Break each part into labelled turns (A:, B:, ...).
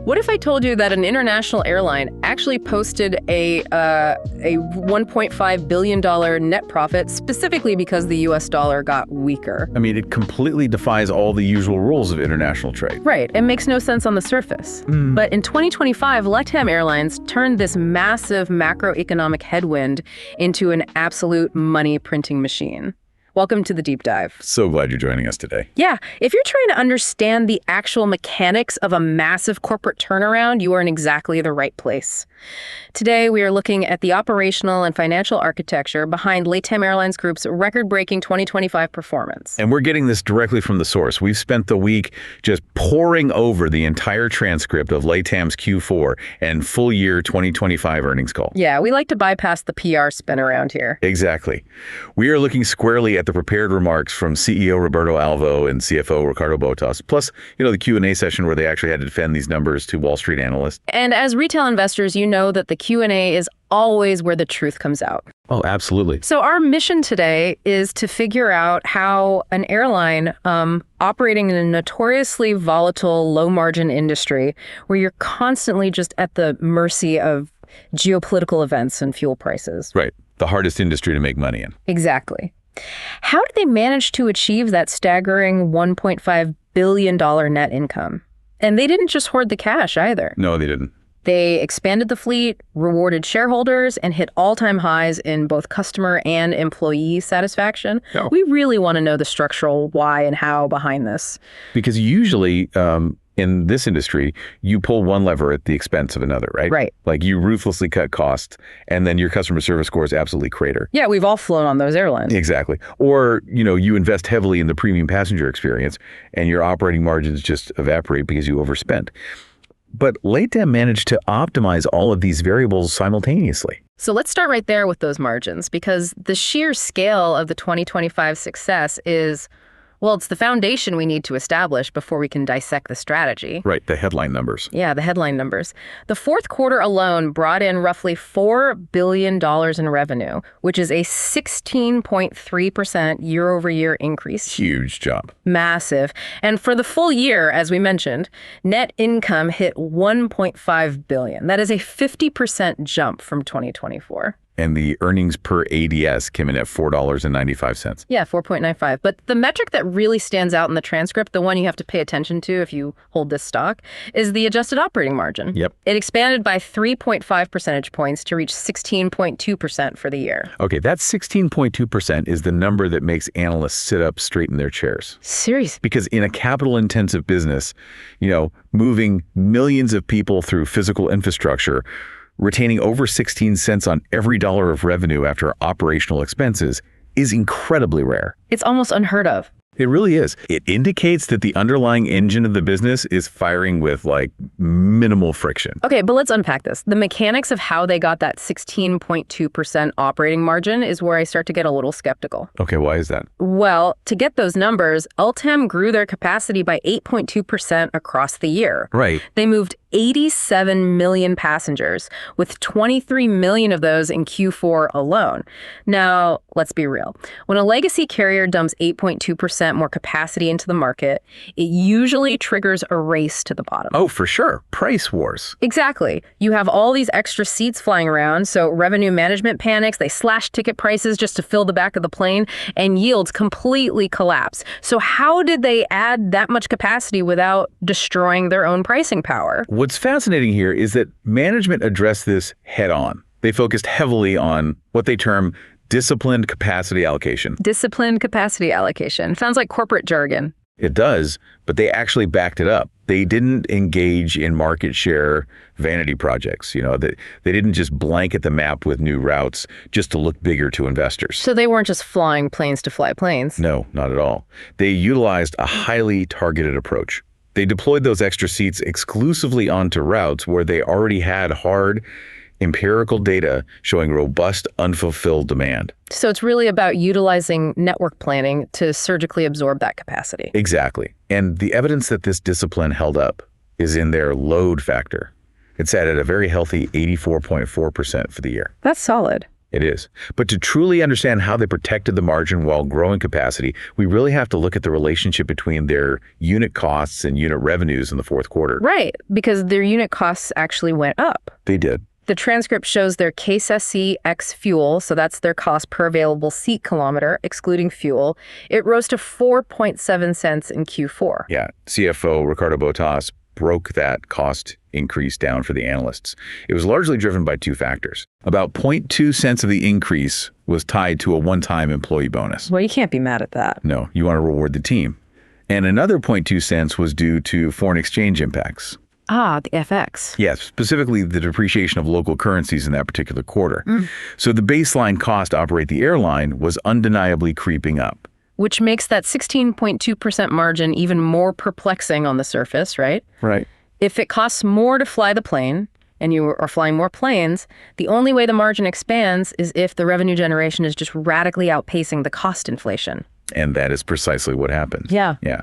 A: What if I told you that an international airline actually posted a $1.5 billion net profit specifically because the US dollar got weaker?
B: I mean, it completely defies all the usual rules of international trade.
A: Right. It makes no sense on the surface. But in 2025, LATAM Airlines turned this massive macroeconomic headwind into an absolute money printing machine. Welcome to the deep dive.
B: So glad you're joining us today.
A: Yeah, if you're trying to understand the actual mechanics of a massive corporate turnaround, you are in exactly the right place. Today, we are looking at the operational and financial architecture behind LATAM Airlines Group's record-breaking 2025 performance.
B: And we're getting this directly from the source. We've spent the week just poring over the entire transcript of LATAM's Q4 and full year 2025 earnings call.
A: Yeah, we like to bypass the PR spin around here.
B: Exactly. We are looking squarely at the prepared remarks from CEO Roberto Alvo and CFO Ricardo Botas, plus, the Q&A session where they actually had to defend these numbers to Wall Street analysts.
A: And as retail investors, you know that the Q&A is always where the truth comes out.
B: Oh, absolutely.
A: So our mission today is to figure out how an airline operating in a notoriously volatile, low-margin industry where you're constantly just at the mercy of geopolitical events and fuel prices.
B: Right. The hardest industry to make money in.
A: Exactly. How did they manage to achieve that staggering $1.5 billion net income? And they didn't just hoard the cash either.
B: No, they didn't.
A: They expanded the fleet, rewarded shareholders, and hit all-time highs in both customer and employee satisfaction.
B: Oh.
A: We really want to know the structural why and how behind this.
B: Because usually in this industry, you pull one lever at the expense of another, right?
A: Right.
B: Like you ruthlessly cut costs and then your customer service scores absolutely crater.
A: Yeah, we've all flown on those airlines.
B: Exactly. Or, you invest heavily in the premium passenger experience and your operating margins just evaporate because you overspent. But LATAM managed to optimize all of these variables simultaneously.
A: So let's start right there with those margins, because the sheer scale of the 2025 success is, well, it's the foundation we need to establish before we can dissect the strategy.
B: Right, the headline numbers.
A: Yeah, the headline numbers. The fourth quarter alone brought in roughly $4 billion in revenue, which is a 16.3% year-over-year increase.
B: Huge job.
A: Massive. And for the full year, as we mentioned, net income hit $1.5 billion. That is a 50% jump from 2024.
B: And the earnings per ADS came in at $4.95.
A: Yeah, 4.95. But the metric that really stands out in the transcript, the one you have to pay attention to if you hold this stock, is the adjusted operating margin.
B: Yep.
A: It expanded by 3.5 percentage points to reach 16.2% for the year.
B: Okay, that 16.2% is the number that makes analysts sit up straight in their chairs.
A: Seriously?
B: Because in a capital-intensive business, moving millions of people through physical infrastructure, retaining over 16 cents on every dollar of revenue after operational expenses is incredibly rare.
A: It's almost unheard of.
B: It really is. It indicates that the underlying engine of the business is firing with minimal friction.
A: Okay, but let's unpack this. The mechanics of how they got that 16.2% operating margin is where I start to get a little skeptical.
B: Okay, why is that?
A: Well, to get those numbers, LATAM grew their capacity by 8.2% across the year.
B: Right.
A: They moved 87 million passengers, with 23 million of those in Q4 alone. Now, let's be real. When a legacy carrier dumps 8.2% more capacity into the market, it usually triggers a race to the bottom.
B: Oh, for sure. Price wars.
A: Exactly. You have all these extra seats flying around, so revenue management panics, they slash ticket prices just to fill the back of the plane, and yields completely collapse. So how did they add that much capacity without destroying their own pricing power?
B: What's fascinating here is that management addressed this head on. They focused heavily on what they term disciplined capacity allocation.
A: Disciplined capacity allocation. Sounds like corporate jargon.
B: It does, but they actually backed it up. They didn't engage in market share vanity projects. They didn't just blanket the map with new routes just to look bigger to investors.
A: So they weren't just flying planes to fly planes.
B: No, not at all. They utilized a highly targeted approach. They deployed those extra seats exclusively onto routes where they already had hard, empirical data showing robust, unfulfilled demand.
A: So it's really about utilizing network planning to surgically absorb that capacity.
B: Exactly. And the evidence that this discipline held up is in their load factor. It's at a very healthy 84.4% for the year.
A: That's solid.
B: It is. But to truly understand how they protected the margin while growing capacity, we really have to look at the relationship between their unit costs and unit revenues in the fourth quarter.
A: Right, because their unit costs actually went up.
B: They did.
A: The transcript shows their case SC ex fuel, so that's their cost per available seat kilometer, excluding fuel. It rose to 4.7 cents in Q4.
B: Yeah. CFO Ricardo Botas broke that cost increase down for the analysts. It was largely driven by two factors. About 0.2 cents of the increase was tied to a one-time employee bonus.
A: Well, you can't be mad at that.
B: No, you want to reward the team. And another 0.2 cents was due to foreign exchange impacts.
A: Ah, the FX.
B: Yes, specifically the depreciation of local currencies in that particular quarter. So the baseline cost to operate the airline was undeniably creeping up.
A: Which makes that 16.2% margin even more perplexing on the surface, right?
B: Right.
A: If it costs more to fly the plane, and you are flying more planes, the only way the margin expands is if the revenue generation is just radically outpacing the cost inflation.
B: And that is precisely what happened.
A: Yeah.
B: Yeah.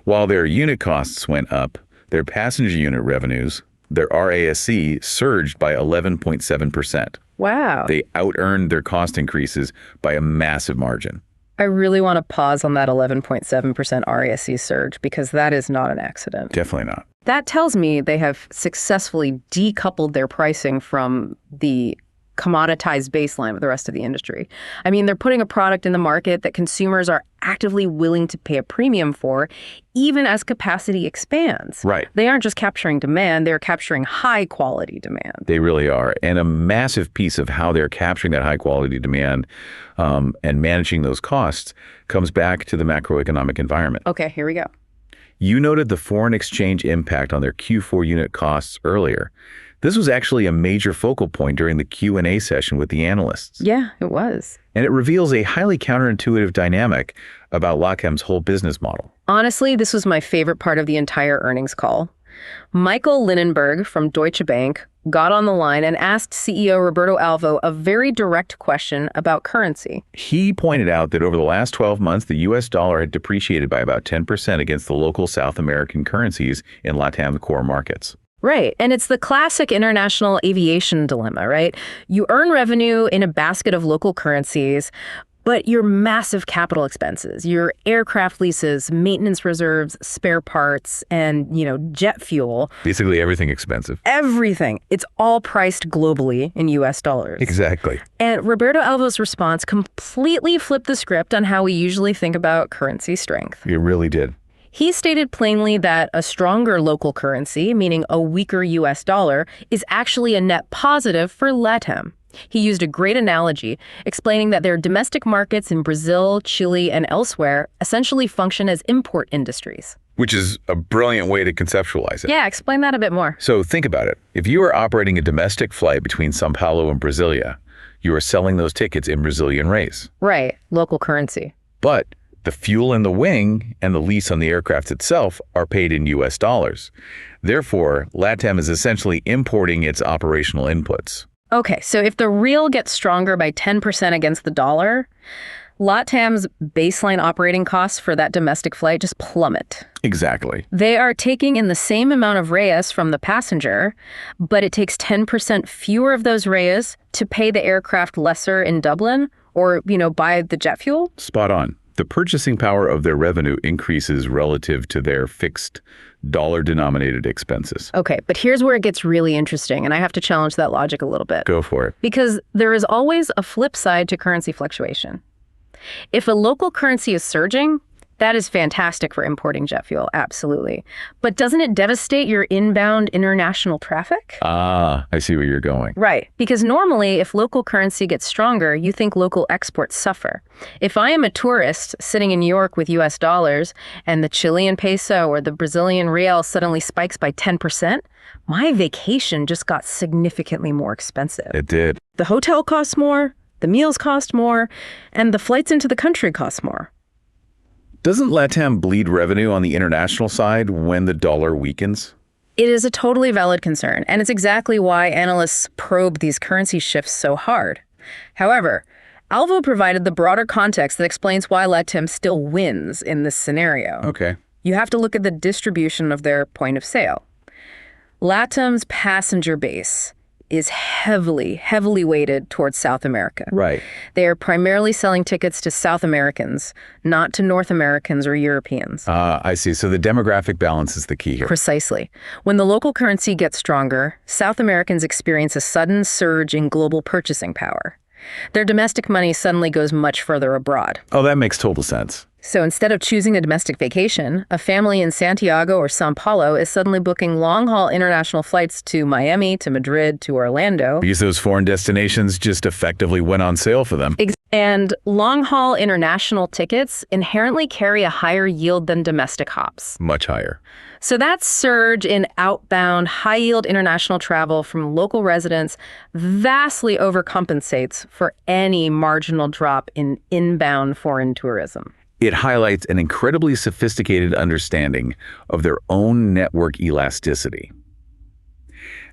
B: While their unit costs went up, their passenger unit revenues, their RASC, surged by 11.7%.
A: Wow.
B: They out-earned their cost increases by a massive margin.
A: I really want to pause on that 11.7% RASC surge because that is not an accident.
B: Definitely not.
A: That tells me they have successfully decoupled their pricing from the commoditized baseline of the rest of the industry. I mean, they're putting a product in the market that consumers are actively willing to pay a premium for, even as capacity expands.
B: Right.
A: They aren't just capturing demand, they're capturing high quality demand.
B: They really are. And a massive piece of how they're capturing that high quality demand and managing those costs comes back to the macroeconomic environment.
A: Okay, here we go.
B: You noted the foreign exchange impact on their Q4 unit costs earlier. This was actually a major focal point during the Q&A session with the analysts.
A: Yeah, it was.
B: And it reveals a highly counterintuitive dynamic about LATAM's whole business model.
A: Honestly, this was my favorite part of the entire earnings call. Michael Linenberg from Deutsche Bank got on the line and asked CEO Roberto Alvo a very direct question about currency.
B: He pointed out that over the last 12 months, the U.S. dollar had depreciated by about 10% against the local South American currencies in LATAM core markets.
A: Right. And it's the classic international aviation dilemma, right? You earn revenue in a basket of local currencies, but your massive capital expenses, your aircraft leases, maintenance reserves, spare parts, and, jet fuel.
B: Basically everything expensive.
A: Everything. It's all priced globally in US dollars.
B: Exactly.
A: And Roberto Alvo's response completely flipped the script on how we usually think about currency strength.
B: It really did.
A: He stated plainly that a stronger local currency, meaning a weaker US dollar, is actually a net positive for LATAM. He used a great analogy, explaining that their domestic markets in Brazil, Chile, and elsewhere essentially function as import industries.
B: Which is a brilliant way to conceptualize it.
A: Yeah, explain that a bit more.
B: So think about it. If you are operating a domestic flight between Sao Paulo and Brasilia, you are selling those tickets in Brazilian reais.
A: Right, local currency.
B: But the fuel in the wing and the lease on the aircraft itself are paid in US dollars. Therefore, LATAM is essentially importing its operational inputs.
A: Okay, so if the real gets stronger by 10% against the dollar, LATAM's baseline operating costs for that domestic flight just plummet.
B: Exactly.
A: They are taking in the same amount of reais from the passenger, but it takes 10% fewer of those reais to pay the aircraft lesser in Dublin or, buy the jet fuel.
B: Spot on. The purchasing power of their revenue increases relative to their fixed dollar-denominated expenses.
A: Okay, but here's where it gets really interesting, and I have to challenge that logic a little bit.
B: Go for it.
A: Because there is always a flip side to currency fluctuation. If a local currency is surging, that is fantastic for importing jet fuel, absolutely. But doesn't it devastate your inbound international traffic?
B: Ah, I see where you're going.
A: Right, because normally if local currency gets stronger, you think local exports suffer. If I am a tourist sitting in New York with US dollars and the Chilean peso or the Brazilian real suddenly spikes by 10%, my vacation just got significantly more expensive.
B: It did.
A: The hotel costs more, the meals cost more, and the flights into the country cost more.
B: Doesn't LATAM bleed revenue on the international side when the dollar weakens?
A: It is a totally valid concern, and it's exactly why analysts probe these currency shifts so hard. However, Alvo provided the broader context that explains why LATAM still wins in this scenario.
B: Okay.
A: You have to look at the distribution of their point of sale. LATAM's passenger base is heavily weighted towards South America.
B: Right.
A: They are primarily selling tickets to South Americans, not to North Americans or Europeans.
B: I see. So the demographic balance is the key here.
A: Precisely. When the local currency gets stronger, South Americans experience a sudden surge in global purchasing power. Their domestic money suddenly goes much further abroad.
B: Oh, that makes total sense.
A: So instead of choosing a domestic vacation, a family in Santiago or Sao Paulo is suddenly booking long-haul international flights to Miami, to Madrid, to Orlando.
B: Because those foreign destinations just effectively went on sale for them.
A: And long-haul international tickets inherently carry a higher yield than domestic hops.
B: Much higher.
A: So that surge in outbound, high-yield international travel from local residents vastly overcompensates for any marginal drop in inbound foreign tourism.
B: It highlights an incredibly sophisticated understanding of their own network elasticity.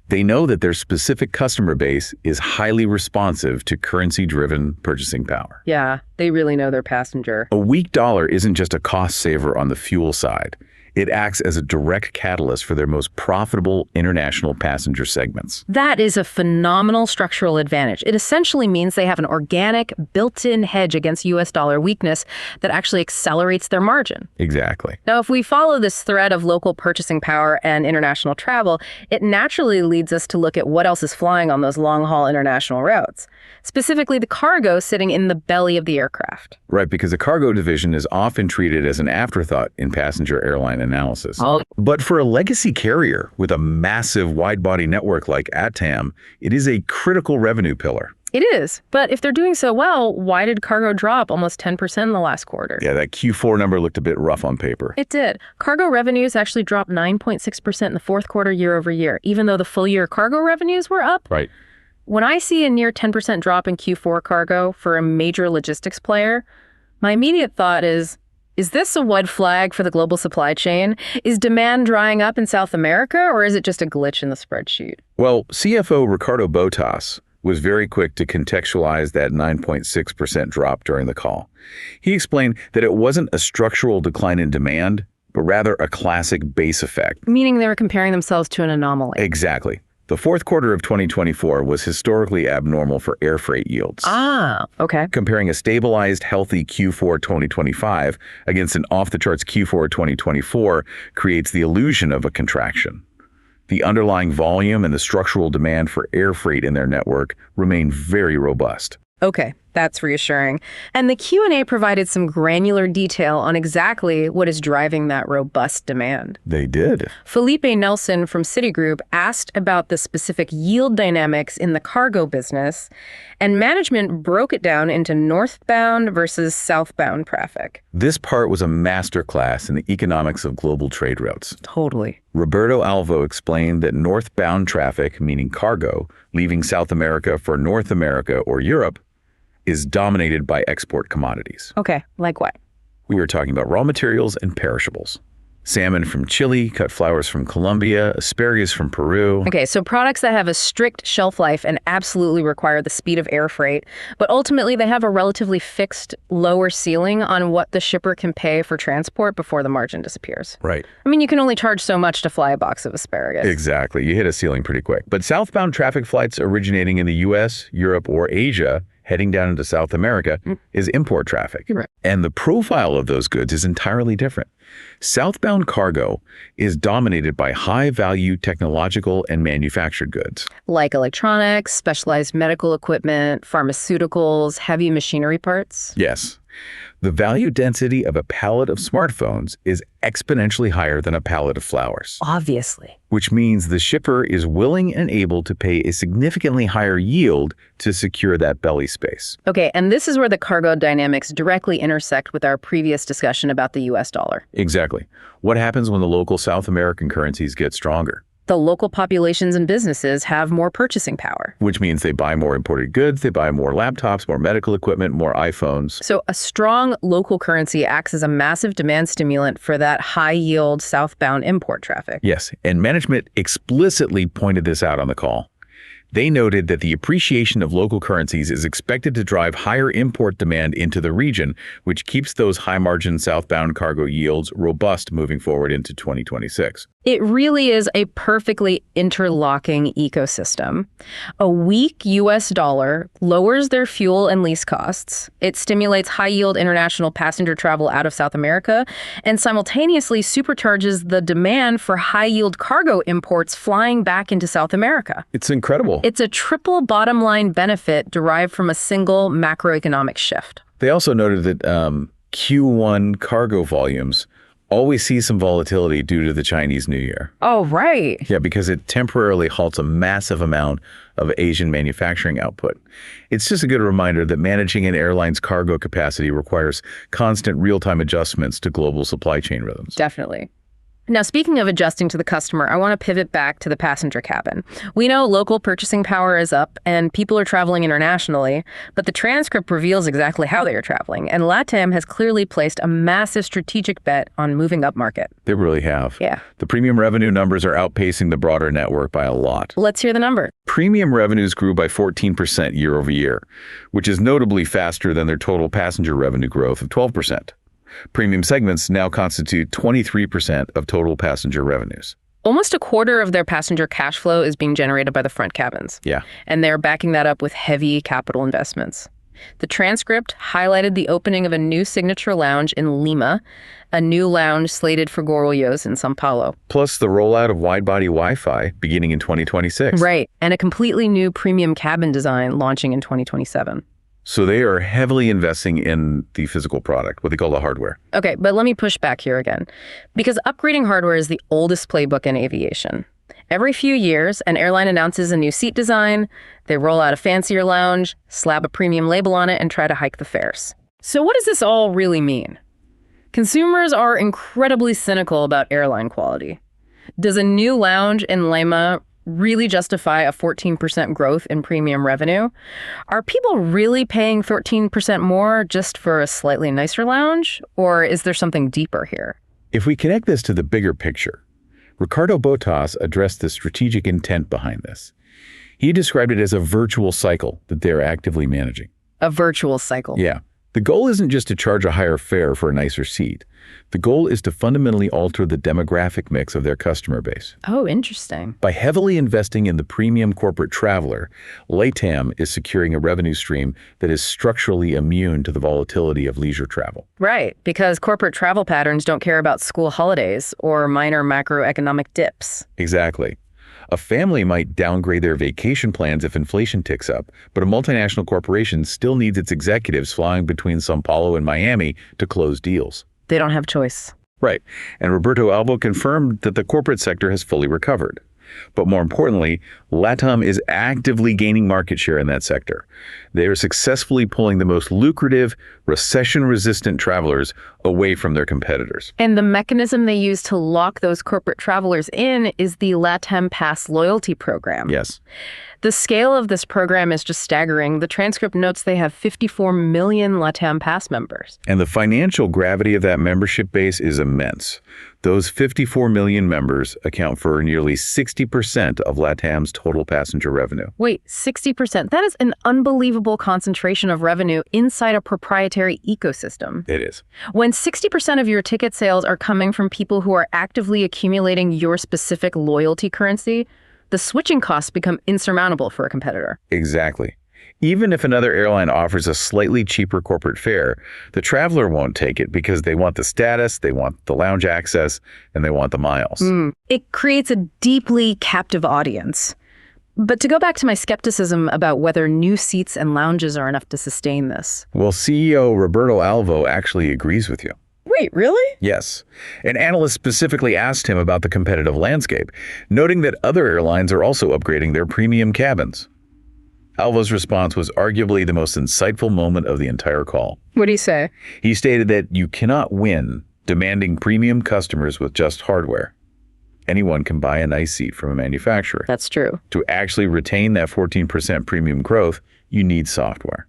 B: They know that their specific customer base is highly responsive to currency-driven purchasing power.
A: Yeah, they really know their passenger.
B: A weak dollar isn't just a cost saver on the fuel side. It acts as a direct catalyst for their most profitable international passenger segments.
A: That is a phenomenal structural advantage. It essentially means they have an organic, built-in hedge against US dollar weakness that actually accelerates their margin.
B: Exactly.
A: Now, if we follow this thread of local purchasing power and international travel, it naturally leads us to look at what else is flying on those long-haul international routes, specifically the cargo sitting in the belly of the aircraft.
B: Right, because the cargo division is often treated as an afterthought in passenger airline analysis. But for a legacy carrier with a massive wide-body network like LATAM, it is a critical revenue pillar.
A: It is. But if they're doing so well, why did cargo drop almost 10% in the last quarter?
B: Yeah, that Q4 number looked a bit rough on paper.
A: It did. Cargo revenues actually dropped 9.6% in the fourth quarter year over year, even though the full year cargo revenues were up.
B: Right.
A: When I see a near 10% drop in Q4 cargo for a major logistics player, my immediate thought is this a red flag for the global supply chain? Is demand drying up in South America, or is it just a glitch in the spreadsheet?
B: Well, CFO Ricardo Botas was very quick to contextualize that 9.6% drop during the call. He explained that it wasn't a structural decline in demand, but rather a classic base effect.
A: Meaning they were comparing themselves to an anomaly.
B: Exactly. The fourth quarter of 2024 was historically abnormal for air freight yields.
A: Ah, okay.
B: Comparing a stabilized, healthy Q4 2025 against an off-the-charts Q4 2024 creates the illusion of a contraction. The underlying volume and the structural demand for air freight in their network remain very robust.
A: Okay, that's reassuring. And the Q&A provided some granular detail on exactly what is driving that robust demand.
B: They did.
A: Felipe Nelson from Citigroup asked about the specific yield dynamics in the cargo business, and management broke it down into northbound versus southbound traffic.
B: This part was a masterclass in the economics of global trade routes.
A: Totally.
B: Roberto Alvo explained that northbound traffic, meaning cargo, leaving South America for North America or Europe, is dominated by export commodities.
A: Okay, like what?
B: We are talking about raw materials and perishables. Salmon from Chile, cut flowers from Colombia, asparagus from Peru.
A: Okay, so products that have a strict shelf life and absolutely require the speed of air freight, but ultimately they have a relatively fixed lower ceiling on what the shipper can pay for transport before the margin disappears.
B: Right.
A: I mean, you can only charge so much to fly a box of asparagus.
B: Exactly. You hit a ceiling pretty quick. But southbound traffic flights originating in the US, Europe, or Asia heading down into South America is import traffic.
A: Right.
B: And the profile of those goods is entirely different. Southbound cargo is dominated by high-value technological and manufactured goods.
A: Like electronics, specialized medical equipment, pharmaceuticals, heavy machinery parts.
B: Yes. The value density of a pallet of smartphones is exponentially higher than a pallet of flowers.
A: Obviously.
B: Which means the shipper is willing and able to pay a significantly higher yield to secure that belly space.
A: Okay, and this is where the cargo dynamics directly intersect with our previous discussion about the US dollar.
B: Exactly. What happens when the local South American currencies get stronger?
A: The local populations and businesses have more purchasing power.
B: Which means they buy more imported goods, they buy more laptops, more medical equipment, more iPhones.
A: So a strong local currency acts as a massive demand stimulant for that high-yield southbound import traffic.
B: Yes, and management explicitly pointed this out on the call. They noted that the appreciation of local currencies is expected to drive higher import demand into the region, which keeps those high-margin southbound cargo yields robust moving forward into 2026.
A: It really is a perfectly interlocking ecosystem. A weak U.S. dollar lowers their fuel and lease costs. It stimulates high-yield international passenger travel out of South America and simultaneously supercharges the demand for high-yield cargo imports flying back into South America.
B: It's incredible.
A: It's a triple bottom-line benefit derived from a single macroeconomic shift.
B: They also noted that Q1 cargo volumes always see some volatility due to the Chinese New Year.
A: Oh, right.
B: Yeah, because it temporarily halts a massive amount of Asian manufacturing output. It's just a good reminder that managing an airline's cargo capacity requires constant real-time adjustments to global supply chain rhythms.
A: Definitely. Now, speaking of adjusting to the customer, I want to pivot back to the passenger cabin. We know local purchasing power is up and people are traveling internationally, but the transcript reveals exactly how they are traveling, and LATAM has clearly placed a massive strategic bet on moving up market.
B: They really have.
A: Yeah.
B: The premium revenue numbers are outpacing the broader network by a lot.
A: Let's hear the number.
B: Premium revenues grew by 14% year over year, which is notably faster than their total passenger revenue growth of 12%. Premium segments now constitute 23% of total passenger revenues.
A: Almost a quarter of their passenger cash flow is being generated by the front cabins.
B: Yeah.
A: And they're backing that up with heavy capital investments. The transcript highlighted the opening of a new signature lounge in Lima, a new lounge slated for Guarulhos in São Paulo.
B: Plus the rollout of wide-body Wi-Fi beginning in 2026.
A: Right, and a completely new premium cabin design launching in 2027.
B: So they are heavily investing in the physical product, what they call the hardware.
A: Okay, but let me push back here again. Because upgrading hardware is the oldest playbook in aviation. Every few years, an airline announces a new seat design, they roll out a fancier lounge, slap a premium label on it, and try to hike the fares. So what does this all really mean? Consumers are incredibly cynical about airline quality. Does a new lounge in Lima really justify a 14% growth in premium revenue? Are people really paying 13% more just for a slightly nicer lounge? Or is there something deeper here?
B: If we connect this to the bigger picture, Ricardo Botas addressed the strategic intent behind this. He described it as a virtual cycle that they're actively managing.
A: A virtual cycle.
B: Yeah. The goal isn't just to charge a higher fare for a nicer seat. The goal is to fundamentally alter the demographic mix of their customer base.
A: Oh, interesting.
B: By heavily investing in the premium corporate traveler, LATAM is securing a revenue stream that is structurally immune to the volatility of leisure travel.
A: Right, because corporate travel patterns don't care about school holidays or minor macroeconomic dips.
B: Exactly. A family might downgrade their vacation plans if inflation ticks up, but a multinational corporation still needs its executives flying between São Paulo and Miami to close deals.
A: They don't have choice.
B: Right. And Roberto Alvo confirmed that the corporate sector has fully recovered. But more importantly, LATAM is actively gaining market share in that sector. They are successfully pulling the most lucrative, recession-resistant travelers away from their competitors.
A: And the mechanism they use to lock those corporate travelers in is the LATAM Pass loyalty program.
B: Yes.
A: The scale of this program is just staggering. The transcript notes they have 54 million LATAM Pass members.
B: And the financial gravity of that membership base is immense. Those 54 million members account for nearly 60% of LATAM's total passenger revenue.
A: Wait, 60%? That is an unbelievable concentration of revenue inside a proprietary ecosystem.
B: It is.
A: When 60% of your ticket sales are coming from people who are actively accumulating your specific loyalty currency, the switching costs become insurmountable for a competitor.
B: Exactly. Even if another airline offers a slightly cheaper corporate fare, the traveler won't take it because they want the status, they want the lounge access, and they want the miles.
A: It creates a deeply captive audience. But to go back to my skepticism about whether new seats and lounges are enough to sustain this.
B: Well, CEO Roberto Alvo actually agrees with you.
A: Wait, really?
B: Yes. An analyst specifically asked him about the competitive landscape, noting that other airlines are also upgrading their premium cabins. Alvo's response was arguably the most insightful moment of the entire call.
A: What do you say?
B: He stated that you cannot win demanding premium customers with just hardware. Anyone can buy a nice seat from a manufacturer.
A: That's true.
B: To actually retain that 14% premium growth, you need software.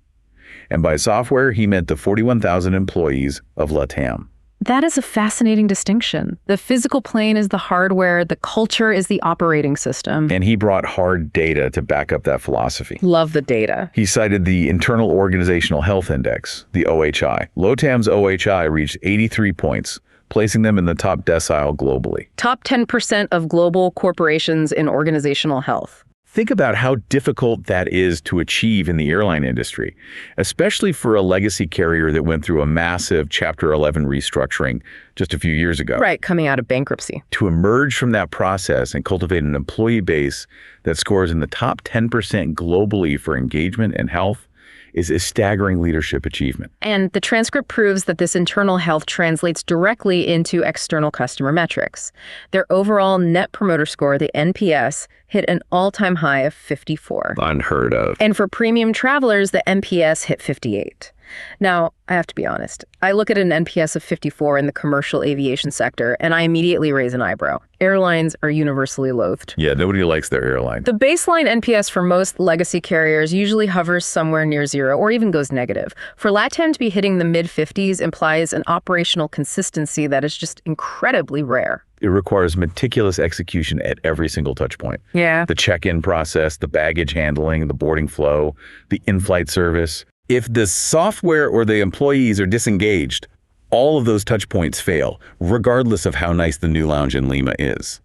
B: And by software, he meant the 41,000 employees of LATAM.
A: That is a fascinating distinction. The physical plane is the hardware, the culture is the operating system.
B: And he brought hard data to back up that philosophy.
A: Love the data.
B: He cited the Internal Organizational Health Index, the OHI. LATAM's OHI reached 83 points, placing them in the top decile globally.
A: Top 10% of global corporations in organizational health.
B: Think about how difficult that is to achieve in the airline industry, especially for a legacy carrier that went through a massive Chapter 11 restructuring just a few years ago.
A: Right, coming out of bankruptcy.
B: To emerge from that process and cultivate an employee base that scores in the top 10% globally for engagement and health is a staggering leadership achievement.
A: And the transcript proves that this internal health translates directly into external customer metrics. Their overall Net Promoter Score, the NPS, hit an all-time high of 54.
B: Unheard of.
A: And for premium travelers, the NPS hit 58. Now, I have to be honest. I look at an NPS of 54 in the commercial aviation sector, and I immediately raise an eyebrow. Airlines are universally loathed.
B: Yeah, nobody likes their airline.
A: The baseline NPS for most legacy carriers usually hovers somewhere near zero or even goes negative. For LATAM to be hitting the mid-50s implies an operational consistency that is just incredibly rare.
B: It requires meticulous execution at every single touch point.
A: Yeah.
B: The check-in process, the baggage handling, the boarding flow, the in-flight service. If the software or the employees are disengaged, all of those touch points fail, regardless of how nice the new lounge in Lima is.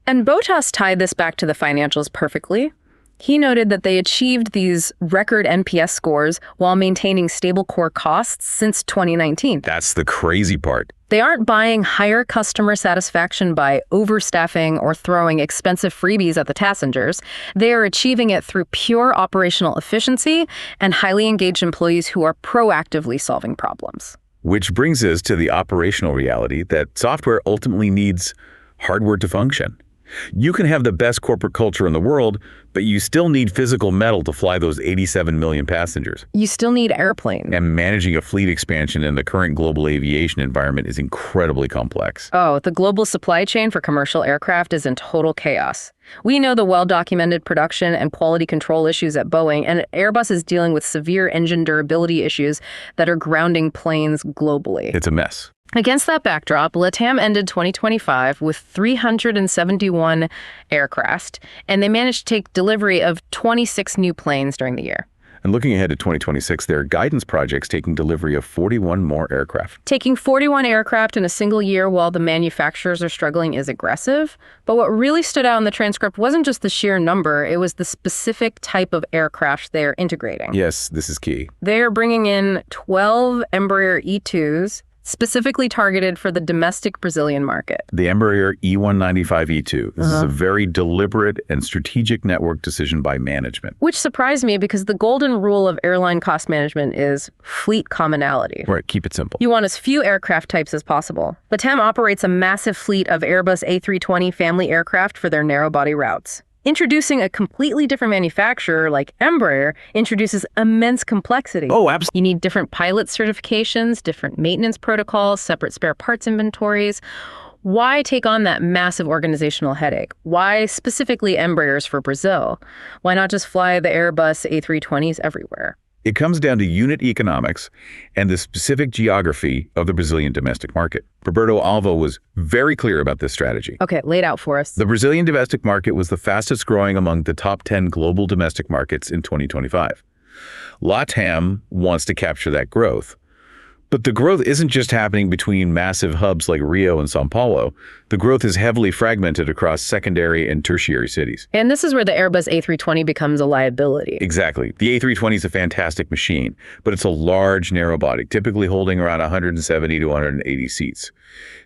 A: And Botas tied this back to the financials perfectly. He noted that they achieved these record NPS scores while maintaining stable core costs since 2019.
B: That's the crazy part.
A: They aren't buying higher customer satisfaction by overstaffing or throwing expensive freebies at the passengers. They are achieving it through pure operational efficiency and highly engaged employees who are proactively solving problems.
B: Which brings us to the operational reality that software ultimately needs hardware to function. You can have the best corporate culture in the world, but you still need physical metal to fly those 87 million passengers.
A: You still need airplanes.
B: And managing a fleet expansion in the current global aviation environment is incredibly complex.
A: Oh, the global supply chain for commercial aircraft is in total chaos. We know the well-documented production and quality control issues at Boeing, and Airbus is dealing with severe engine durability issues that are grounding planes globally.
B: It's a mess.
A: Against that backdrop, LATAM ended 2025 with 371 aircraft, and they managed to take delivery of 26 new planes during the year.
B: And looking ahead to 2026, there are guidance projects taking delivery of 41 more aircraft.
A: Taking 41 aircraft in a single year while the manufacturers are struggling is aggressive. But what really stood out in the transcript wasn't just the sheer number, it was the specific type of aircraft they're integrating.
B: Yes, this is key.
A: They're bringing in 12 Embraer E2s, specifically targeted for the domestic Brazilian market.
B: The Embraer E195-E2. This is a very deliberate and strategic network decision by management.
A: Which surprised me because the golden rule of airline cost management is fleet commonality.
B: Right, keep it simple.
A: You want as few aircraft types as possible. LATAM operates a massive fleet of Airbus A320 family aircraft for their narrow-body routes. Introducing a completely different manufacturer like Embraer introduces immense complexity.
B: Oh, absolutely.
A: You need different pilot certifications, different maintenance protocols, separate spare parts inventories. Why take on that massive organizational headache? Why specifically Embraers for Brazil? Why not just fly the Airbus A320s everywhere?
B: It comes down to unit economics and the specific geography of the Brazilian domestic market. Roberto Alvo was very clear about this strategy.
A: Okay, lay it out for us.
B: The Brazilian domestic market was the fastest growing among the top 10 global domestic markets in 2025. LATAM wants to capture that growth. But the growth isn't just happening between massive hubs like Rio and Sao Paulo. The growth is heavily fragmented across secondary and tertiary cities.
A: And this is where the Airbus A320 becomes a liability.
B: Exactly. The A320 is a fantastic machine, but it's a large narrow body, typically holding around 170 to 180 seats.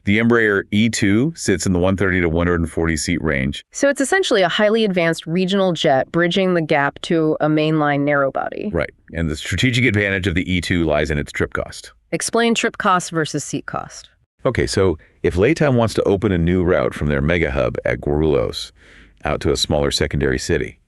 B: The Embraer E2 sits in the 130 to 140 seat range.
A: So it's essentially a highly advanced regional jet bridging the gap to a mainline narrow body.
B: Right. And the strategic advantage of the E2 lies in its trip cost.
A: Explain trip cost versus seat cost.
B: Okay, so if LATAM wants to open a new route from their mega hub at Guarulhos out to a smaller secondary city,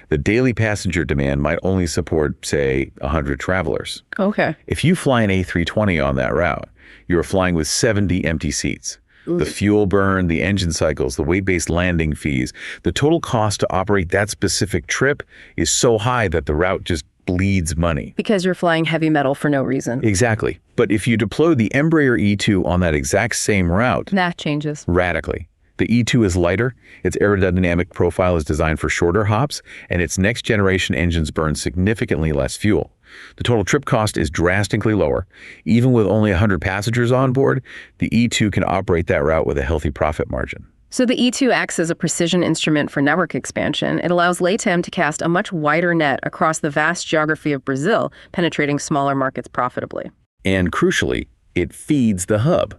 B: the daily passenger demand might only support, say, 100 travelers.
A: Okay.
B: If you fly an A320 on that route, you're flying with 70 empty seats. The fuel burn, the engine cycles, the weight-based landing fees, the total cost to operate that specific trip is so high that the route just bleeds money.
A: Because you're flying heavy metal for no reason.
B: Exactly. But if you deploy the Embraer E2 on that exact same route,
A: that changes
B: radically. The E2 is lighter, its aerodynamic profile is designed for shorter hops, and its next-generation engines burn significantly less fuel. The total trip cost is drastically lower. Even with only 100 passengers on board, the E2 can operate that route with a healthy profit margin.
A: So the E2 acts as a precision instrument for network expansion. It allows LATAM to cast a much wider net across the vast geography of Brazil, penetrating smaller markets profitably.
B: And crucially, it feeds the hub.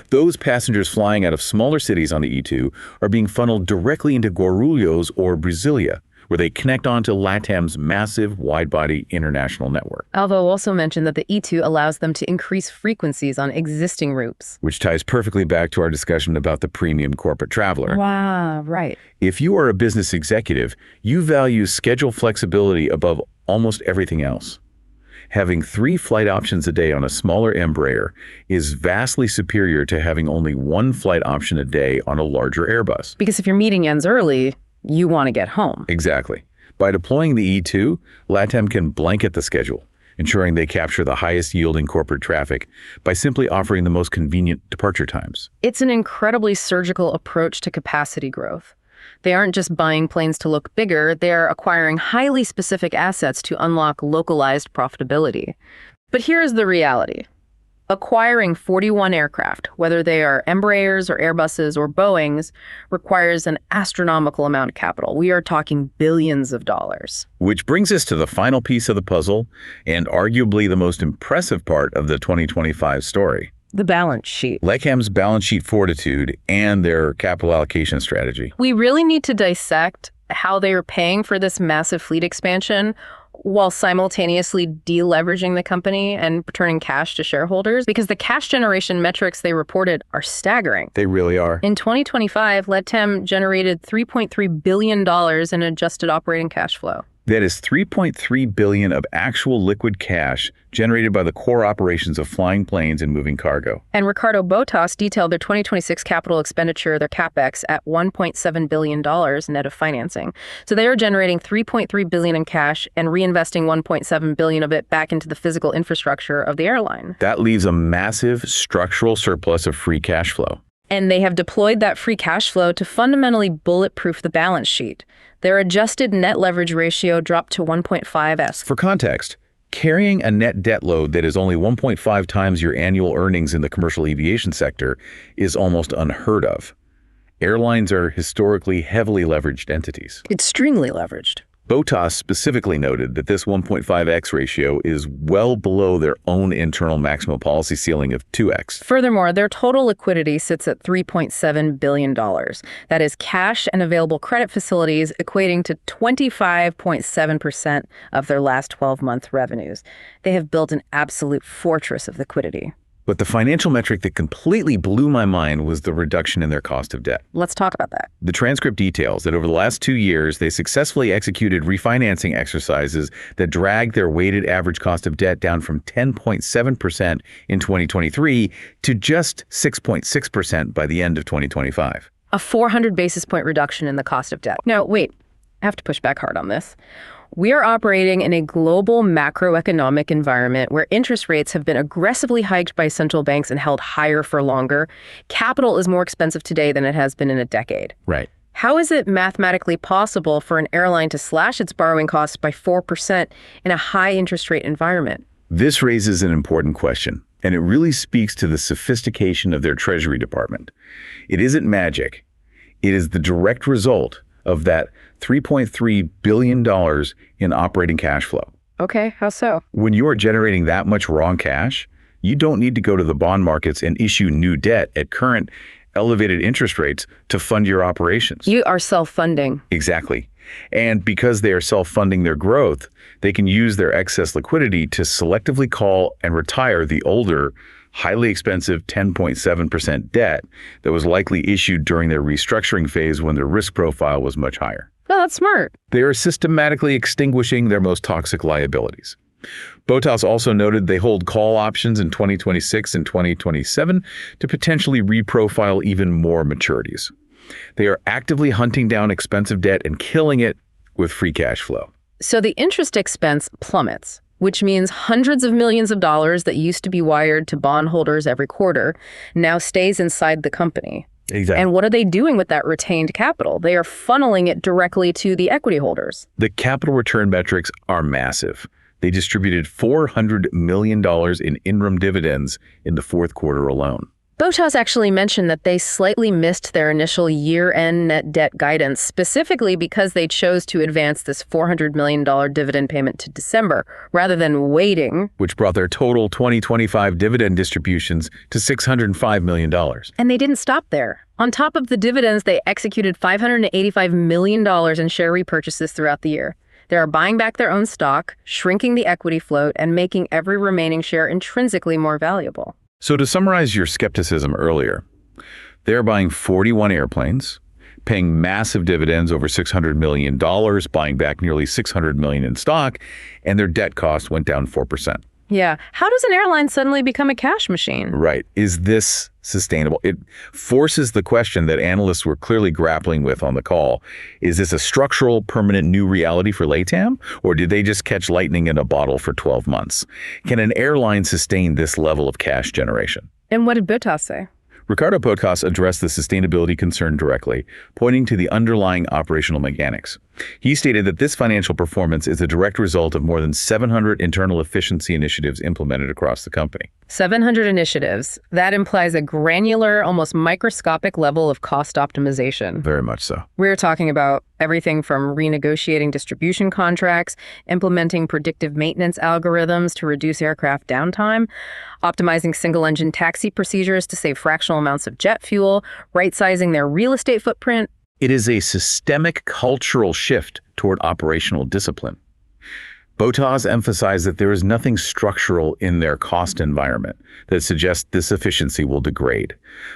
B: Those passengers flying out of smaller cities on the E2 are being funneled directly into Guarulhos or Brasilia, where they connect onto LATAM's massive wide-body international network.
A: Alvo also mentioned that the E2 allows them to increase frequencies on existing routes.
B: Which ties perfectly back to our discussion about the premium corporate traveler.
A: Wow, right.
B: If you are a business executive, you value schedule flexibility above almost everything else. Having 3 flight options a day on a smaller Embraer is vastly superior to having only 1 flight option a day on a larger Airbus.
A: Because if your meeting ends early, you want to get home.
B: Exactly. By deploying the E2, LATAM can blanket the schedule, ensuring they capture the highest yielding corporate traffic by simply offering the most convenient departure times.
A: It's an incredibly surgical approach to capacity growth. They aren't just buying planes to look bigger, they're acquiring highly specific assets to unlock localized profitability. But here's the reality. Acquiring 41 aircraft, whether they are Embraers or Airbuses or Boeings, requires an astronomical amount of capital. We are talking billions of dollars.
B: Which brings us to the final piece of the puzzle, and arguably the most impressive part of the 2025 story.
A: The balance sheet.
B: LATAM's balance sheet fortitude and their capital allocation strategy.
A: We really need to dissect how they are paying for this massive fleet expansion while simultaneously deleveraging the company and returning cash to shareholders, because the cash generation metrics they reported are staggering.
B: They really are.
A: In 2025, LATAM generated $3.3 billion in adjusted operating cash flow.
B: That is $3.3 billion of actual liquid cash generated by the core operations of flying planes and moving cargo.
A: And Ricardo Botas detailed their 2026 capital expenditure, their CapEx, at $1.7 billion net of financing. So they are generating $3.3 billion in cash and reinvesting $1.7 billion of it back into the physical infrastructure of the airline.
B: That leaves a massive structural surplus of free cash flow.
A: And they have deployed that free cash flow to fundamentally bulletproof the balance sheet. Their adjusted net leverage ratio dropped to 1.5x.
B: For context, carrying a net debt load that is only 1.5 times your annual earnings in the commercial aviation sector is almost unheard of. Airlines are historically heavily leveraged entities.
A: Extremely leveraged.
B: Botas specifically noted that this 1.5x ratio is well below their own internal maximum policy ceiling of 2x.
A: Furthermore, their total liquidity sits at $3.7 billion. That is cash and available credit facilities equating to 25.7% of their last 12-month revenues. They have built an absolute fortress of liquidity.
B: But the financial metric that completely blew my mind was the reduction in their cost of debt.
A: Let's talk about that.
B: The transcript details that over the last 2 years, they successfully executed refinancing exercises that dragged their weighted average cost of debt down from 10.7% in 2023 to just 6.6% by the end of 2025.
A: A 400 basis point reduction in the cost of debt. Now, wait, I have to push back hard on this. We are operating in a global macroeconomic environment where interest rates have been aggressively hiked by central banks and held higher for longer. Capital is more expensive today than it has been in a decade.
B: Right.
A: How is it mathematically possible for an airline to slash its borrowing costs by 4% in a high interest rate environment?
B: This raises an important question, and it really speaks to the sophistication of their Treasury Department. It isn't magic. It is the direct result of that $3.3 billion in operating cash flow.
A: Okay, how so?
B: When you are generating that much raw cash, you don't need to go to the bond markets and issue new debt at current elevated interest rates to fund your operations.
A: You are self-funding.
B: Exactly. And because they are self-funding their growth, they can use their excess liquidity to selectively call and retire the older, highly expensive 10.7% debt that was likely issued during their restructuring phase when their risk profile was much higher.
A: Oh, that's smart.
B: They are systematically extinguishing their most toxic liabilities. Botas also noted they hold call options in 2026 and 2027 to potentially reprofile even more maturities. They are actively hunting down expensive debt and killing it with free cash flow.
A: So the interest expense plummets, which means hundreds of millions of dollars that used to be wired to bondholders every quarter now stays inside the company.
B: Exactly.
A: And what are they doing with that retained capital? They are funneling it directly to the equity holders.
B: The capital return metrics are massive. They distributed $400 million in interim dividends in the fourth quarter alone.
A: Botas actually mentioned that they slightly missed their initial year-end net debt guidance, specifically because they chose to advance this $400 million dividend payment to December, rather than waiting.
B: Which brought their total 2025 dividend distributions to $605 million.
A: And they didn't stop there. On top of the dividends, they executed $585 million in share repurchases throughout the year. They are buying back their own stock, shrinking the equity float, and making every remaining share intrinsically more valuable.
B: So to summarize your skepticism earlier, they're buying 41 airplanes, paying massive dividends over $600 million, buying back nearly $600 million in stock, and their debt cost went down 4%.
A: Yeah. How does an airline suddenly become a cash machine?
B: Right. Is this sustainable? It forces the question that analysts were clearly grappling with on the call. Is this a structural, permanent new reality for LATAM? Or did they just catch lightning in a bottle for 12 months? Can an airline sustain this level of cash generation?
A: And what did Botas say?
B: Ricardo Botas addressed the sustainability concern directly, pointing to the underlying operational mechanics. He stated that this financial performance is a direct result of more than 700 internal efficiency initiatives implemented across the company.
A: 700 initiatives. That implies a granular, almost microscopic level of cost optimization.
B: Very much so.
A: We're talking about everything from renegotiating distribution contracts, implementing predictive maintenance algorithms to reduce aircraft downtime, optimizing single-engine taxi procedures to save fractional amounts of jet fuel, right-sizing their real estate footprint.
B: It is a systemic cultural shift toward operational discipline. Botas emphasized that there is nothing structural in their cost environment that suggests this efficiency will degrade.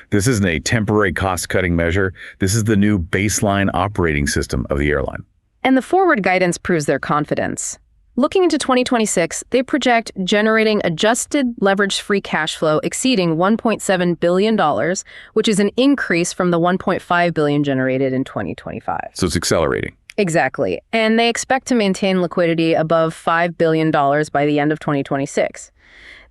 B: This isn't a temporary cost-cutting measure. This is the new baseline operating system of the airline.
A: And the forward guidance proves their confidence. Looking into 2026, they project generating adjusted leverage-free cash flow exceeding $1.7 billion, which is an increase from the $1.5 billion generated in 2025.
B: So it's accelerating.
A: Exactly. And they expect to maintain liquidity above $5 billion by the end of 2026.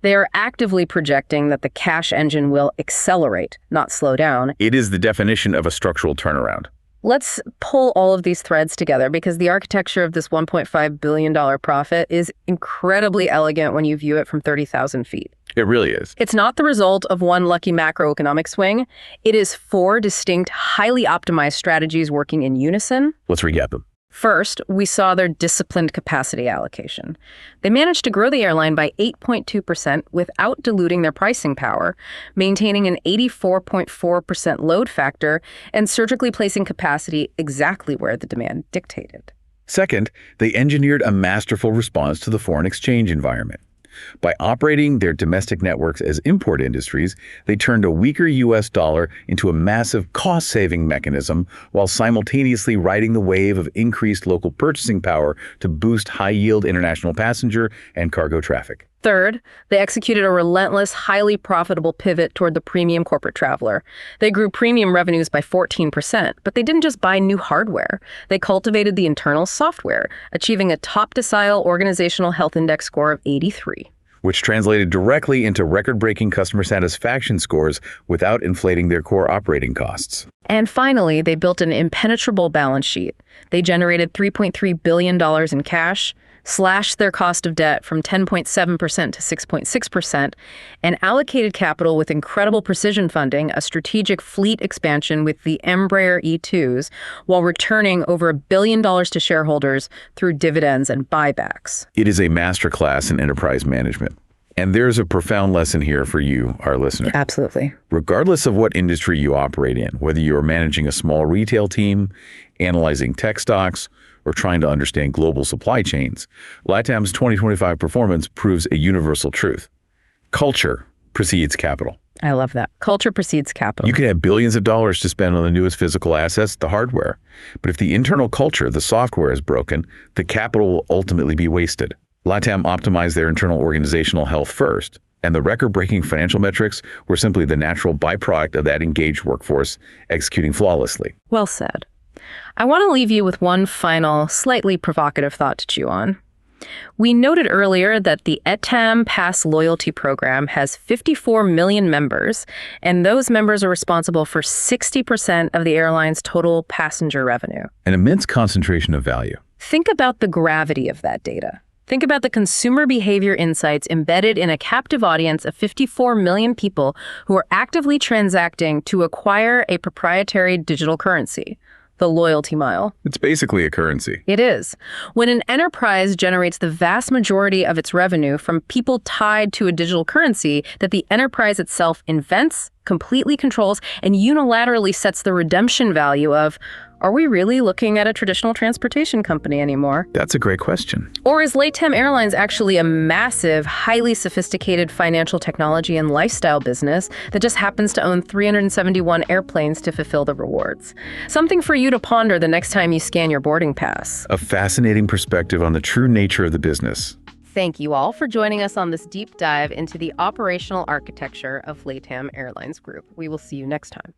A: They are actively projecting that the cash engine will accelerate, not slow down.
B: It is the definition of a structural turnaround.
A: Let's pull all of these threads together because the architecture of this $1.5 billion profit is incredibly elegant when you view it from 30,000 feet.
B: It really is.
A: It's not the result of one lucky macroeconomic swing. It is 4 distinct, highly optimized strategies working in unison.
B: Let's recap them.
A: First, we saw their disciplined capacity allocation. They managed to grow the airline by 8.2% without diluting their pricing power, maintaining an 84.4% load factor, and surgically placing capacity exactly where the demand dictated.
B: Second, they engineered a masterful response to the foreign exchange environment. By operating their domestic networks as import industries, they turned a weaker U.S. dollar into a massive cost-saving mechanism while simultaneously riding the wave of increased local purchasing power to boost high-yield international passenger and cargo traffic.
A: Third, they executed a relentless, highly profitable pivot toward the premium corporate traveler. They grew premium revenues by 14%, but they didn't just buy new hardware. They cultivated the internal software, achieving a top-decile organizational health index score of 83.
B: Which translated directly into record-breaking customer satisfaction scores without inflating their core operating costs.
A: And finally, they built an impenetrable balance sheet. They generated $3.3 billion in cash, slashed their cost of debt from 10.7% to 6.6%, and allocated capital with incredible precision funding, a strategic fleet expansion with the Embraer E2s, while returning over $1 billion to shareholders through dividends and buybacks.
B: It is a masterclass in enterprise management. And there's a profound lesson here for you, our listener.
A: Absolutely.
B: Regardless of what industry you operate in, whether you're managing a small retail team, analyzing tech stocks, or trying to understand global supply chains, LATAM's 2025 performance proves a universal truth. Culture precedes capital.
A: I love that. Culture precedes capital.
B: You can have billions of dollars to spend on the newest physical assets, the hardware. But if the internal culture, the software, is broken, the capital will ultimately be wasted. LATAM optimized their internal organizational health first, and the record-breaking financial metrics were simply the natural byproduct of that engaged workforce executing flawlessly.
A: Well said. I want to leave you with one final, slightly provocative thought to chew on. We noted earlier that the LATAM Pass loyalty program has 54 million members, and those members are responsible for 60% of the airline's total passenger revenue.
B: An immense concentration of value.
A: Think about the gravity of that data. Think about the consumer behavior insights embedded in a captive audience of 54 million people who are actively transacting to acquire a proprietary digital currency, the loyalty mile.
B: It's basically a currency.
A: It is. When an enterprise generates the vast majority of its revenue from people tied to a digital currency that the enterprise itself invents, completely controls, and unilaterally sets the redemption value of, are we really looking at a traditional transportation company anymore?
B: That's a great question.
A: Or is LATAM Airlines actually a massive, highly sophisticated financial technology and lifestyle business that just happens to own 371 airplanes to fulfill the rewards? Something for you to ponder the next time you scan your boarding pass.
B: A fascinating perspective on the true nature of the business.
A: Thank you all for joining us on this deep dive into the operational architecture of LATAM Airlines Group. We will see you next time.